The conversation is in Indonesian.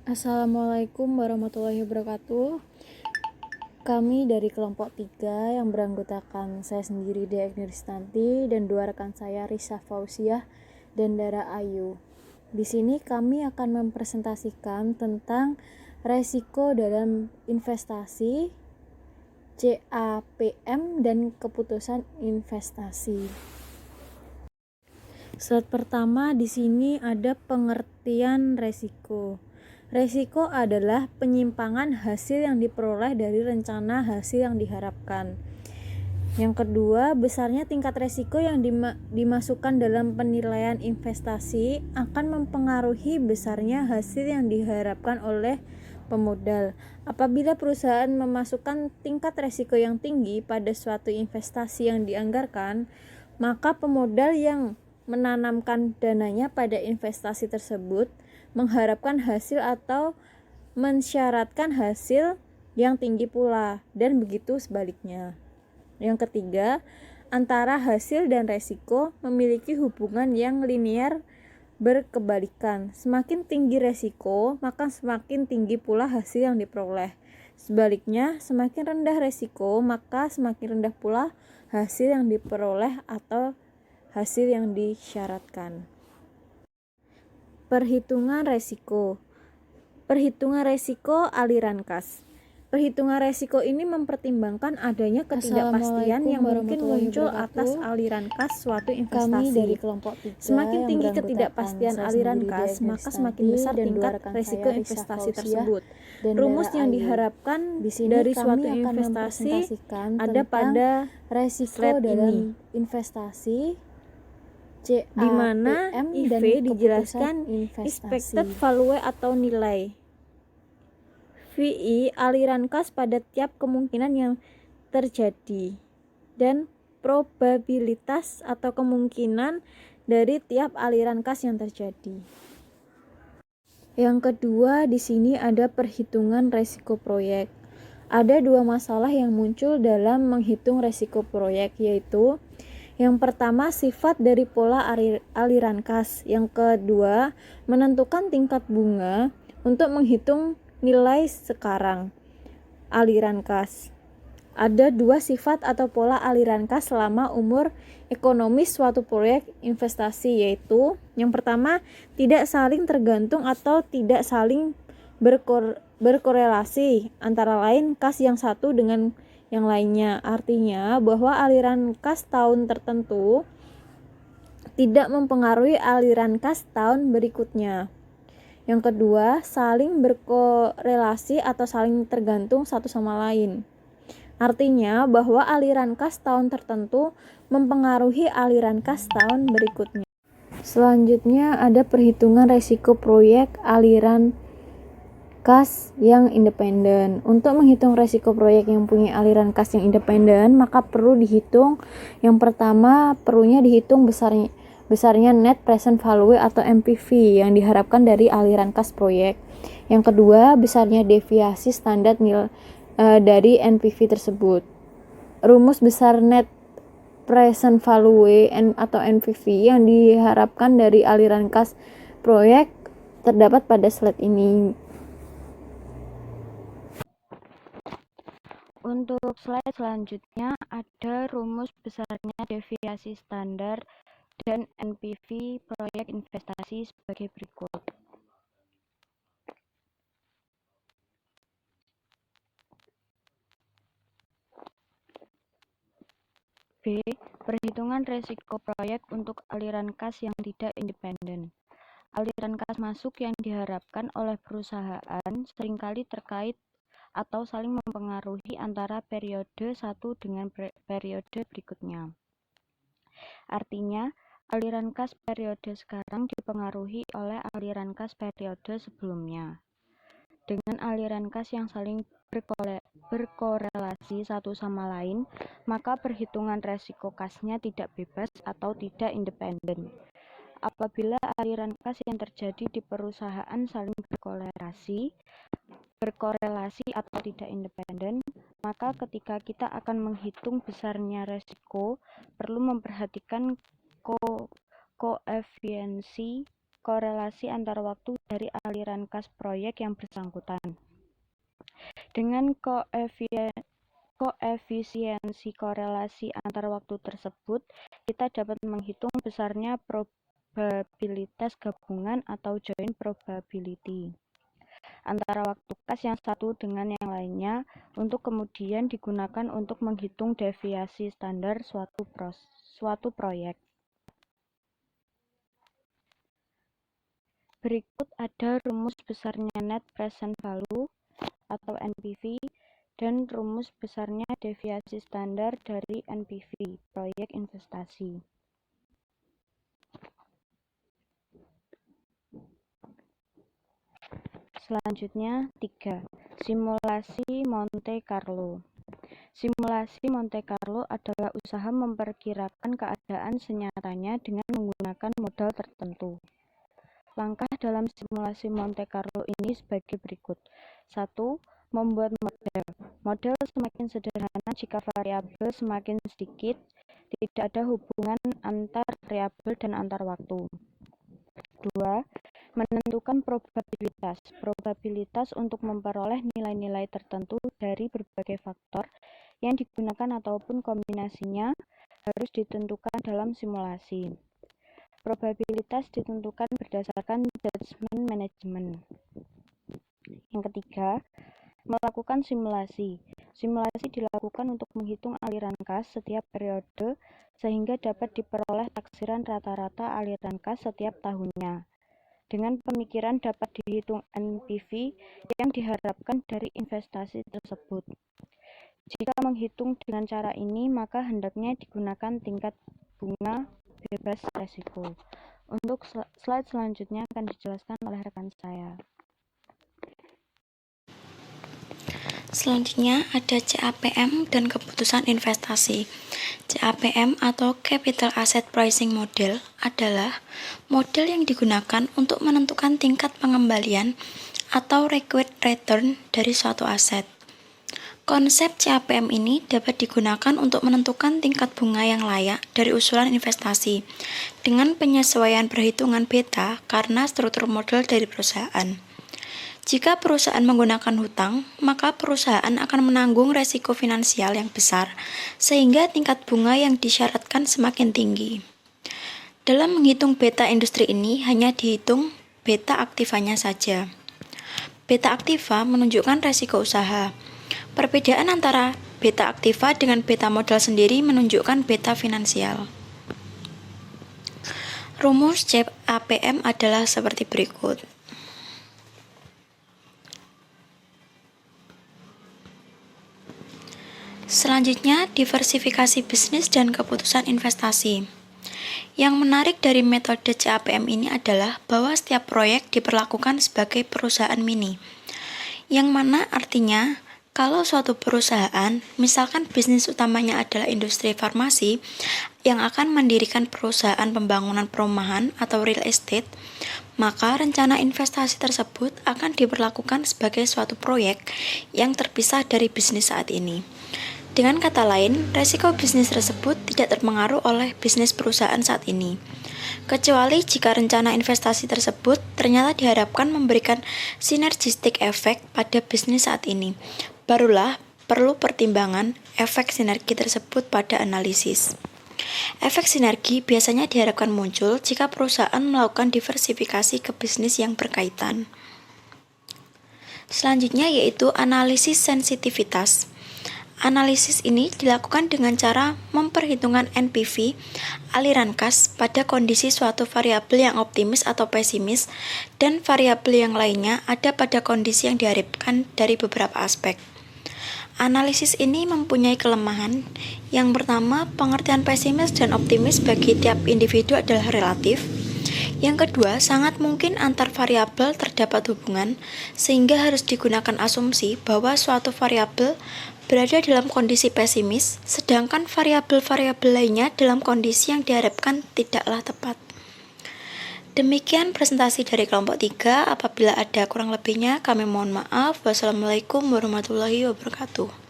Assalamualaikum warahmatullahi wabarakatuh. Kami dari kelompok 3 yang beranggotakan saya sendiri Dea Kristanti dan dua rekan saya Risa Fauziah dan Dara Ayu. Di sini kami akan mempresentasikan tentang resiko dalam investasi, CAPM dan keputusan investasi. Slide pertama di sini ada pengertian resiko. Resiko adalah penyimpangan hasil yang diperoleh dari rencana hasil yang diharapkan. Yang kedua, besarnya tingkat resiko yang dimasukkan dalam penilaian investasi akan mempengaruhi besarnya hasil yang diharapkan oleh pemodal. Apabila perusahaan memasukkan tingkat resiko yang tinggi pada suatu investasi yang dianggarkan, maka pemodal yang menanamkan dananya pada investasi tersebut mengharapkan hasil atau mensyaratkan hasil yang tinggi pula, dan begitu sebaliknya. Yang ketiga, antara hasil dan resiko memiliki hubungan yang linear berkebalikan. Semakin tinggi resiko, maka semakin tinggi pula hasil yang diperoleh. Sebaliknya, semakin rendah resiko, maka semakin rendah pula hasil yang diperoleh atau hasil yang disyaratkan. Perhitungan resiko. Perhitungan resiko aliran kas. Perhitungan resiko ini mempertimbangkan adanya ketidakpastian yang mungkin muncul atas aliran kas suatu investasi. Kami dari kelompok 3 Semakin tinggi yang ketidakpastian aliran kas, maka semakin besar tingkat resiko investasi tersebut. Rumus yang diharapkan dari suatu investasi ada pada resiko dalam ini, investasi, di mana IV dijelaskan expected value atau nilai. VI aliran kas pada tiap kemungkinan yang terjadi, dan probabilitas atau kemungkinan dari tiap aliran kas yang terjadi. Yang kedua, di sini ada perhitungan resiko proyek. Ada dua masalah yang muncul dalam menghitung resiko proyek, yaitu yang pertama, sifat dari pola aliran kas. Yang kedua, menentukan tingkat bunga untuk menghitung nilai sekarang aliran kas. Ada dua sifat atau pola aliran kas selama umur ekonomis suatu proyek investasi, yaitu yang pertama, tidak saling tergantung atau tidak saling berkorelasi antara lain kas yang satu dengan yang lainnya. Artinya bahwa aliran kas tahun tertentu tidak mempengaruhi aliran kas tahun berikutnya. Yang kedua, saling berkorelasi atau saling tergantung satu sama lain. Artinya bahwa aliran kas tahun tertentu mempengaruhi aliran kas tahun berikutnya. Selanjutnya ada perhitungan resiko proyek aliran kas yang independen. Untuk menghitung resiko proyek yang punya aliran kas yang independen, maka perlu dihitung, yang pertama perlunya dihitung besarnya net present value atau NPV yang diharapkan dari aliran kas proyek. Yang kedua, besarnya deviasi standar dari NPV tersebut. Rumus besar net present value atau NPV yang diharapkan dari aliran kas proyek terdapat pada slide ini. Untuk slide selanjutnya ada rumus besarnya deviasi standar dan NPV proyek investasi sebagai berikut. B. Perhitungan resiko proyek untuk aliran kas yang tidak independen. Aliran kas masuk yang diharapkan oleh perusahaan seringkali terkait atau saling mempengaruhi antara periode satu dengan periode berikutnya. Artinya, aliran kas periode sekarang dipengaruhi oleh aliran kas periode sebelumnya. Dengan aliran kas yang saling berkorelasi satu sama lain, maka perhitungan resiko kasnya tidak bebas atau tidak independen. Apabila aliran kas yang terjadi di perusahaan saling berkorelasi atau tidak independen, maka ketika kita akan menghitung besarnya resiko, perlu memperhatikan korelasi antar waktu dari aliran kas proyek yang bersangkutan. Dengan koefisiensi korelasi antar waktu tersebut, kita dapat menghitung besarnya probabilitas gabungan atau joint probability antara waktu kas yang satu dengan yang lainnya untuk kemudian digunakan untuk menghitung deviasi standar suatu proyek. Berikut ada rumus besarnya net present value atau NPV dan rumus besarnya deviasi standar dari NPV, proyek investasi. Selanjutnya, 3. Simulasi Monte Carlo. Simulasi Monte Carlo adalah usaha memperkirakan keadaan senyatanya dengan menggunakan modal tertentu. Langkah dalam simulasi Monte Carlo ini sebagai berikut. 1. Membuat model. Model semakin sederhana jika variabel semakin sedikit, tidak ada hubungan antar variabel dan antar waktu. 2. Menentukan probabilitas. Probabilitas untuk memperoleh nilai-nilai tertentu dari berbagai faktor yang digunakan ataupun kombinasinya harus ditentukan dalam simulasi. Probabilitas ditentukan berdasarkan judgment management. Yang ketiga, melakukan simulasi. Simulasi dilakukan untuk menghitung aliran kas setiap periode sehingga dapat diperoleh taksiran rata-rata aliran kas setiap tahunnya. Dengan pemikiran dapat dihitung NPV yang diharapkan dari investasi tersebut. Jika menghitung dengan cara ini, maka hendaknya digunakan tingkat bunga bebas resiko. Untuk slide selanjutnya akan dijelaskan oleh rekan saya. Selanjutnya ada CAPM dan keputusan investasi. CAPM atau Capital Asset Pricing Model adalah model yang digunakan untuk menentukan tingkat pengembalian atau required return dari suatu aset. Konsep CAPM ini dapat digunakan untuk menentukan tingkat bunga yang layak dari usulan investasi dengan penyesuaian perhitungan beta karena struktur model dari perusahaan. Jika perusahaan menggunakan hutang, maka perusahaan akan menanggung resiko finansial yang besar, sehingga tingkat bunga yang disyaratkan semakin tinggi. Dalam menghitung beta industri ini, hanya dihitung beta aktivanya saja. Beta aktiva menunjukkan resiko usaha. Perbedaan antara beta aktiva dengan beta modal sendiri menunjukkan beta finansial. Rumus CAPM adalah seperti berikut. Selanjutnya, diversifikasi bisnis dan keputusan investasi. Yang menarik dari metode CAPM ini adalah bahwa setiap proyek diperlakukan sebagai perusahaan mini, yang mana artinya kalau suatu perusahaan, misalkan bisnis utamanya adalah industri farmasi, yang akan mendirikan perusahaan pembangunan perumahan atau real estate, maka rencana investasi tersebut akan diperlakukan sebagai suatu proyek yang terpisah dari bisnis saat ini. Dengan kata lain, resiko bisnis tersebut tidak terpengaruh oleh bisnis perusahaan saat ini, kecuali jika rencana investasi tersebut ternyata diharapkan memberikan synergistic effect pada bisnis saat ini. Barulah perlu pertimbangan efek sinergi tersebut pada analisis. Efek sinergi biasanya diharapkan muncul jika perusahaan melakukan diversifikasi ke bisnis yang berkaitan. Selanjutnya yaitu analisis sensitivitas. Analisis ini dilakukan dengan cara memperhitungkan NPV aliran kas pada kondisi suatu variabel yang optimis atau pesimis dan variabel yang lainnya ada pada kondisi yang diharapkan dari beberapa aspek. Analisis ini mempunyai kelemahan. Yang pertama, pengertian pesimis dan optimis bagi tiap individu adalah relatif. Yang kedua, sangat mungkin antar variabel terdapat hubungan, sehingga harus digunakan asumsi bahwa suatu variabel berada dalam kondisi pesimis, sedangkan variabel-variabel lainnya dalam kondisi yang diharapkan tidaklah tepat. Demikian presentasi dari kelompok 3. Apabila ada kurang lebihnya, kami mohon maaf. Wassalamualaikum warahmatullahi wabarakatuh.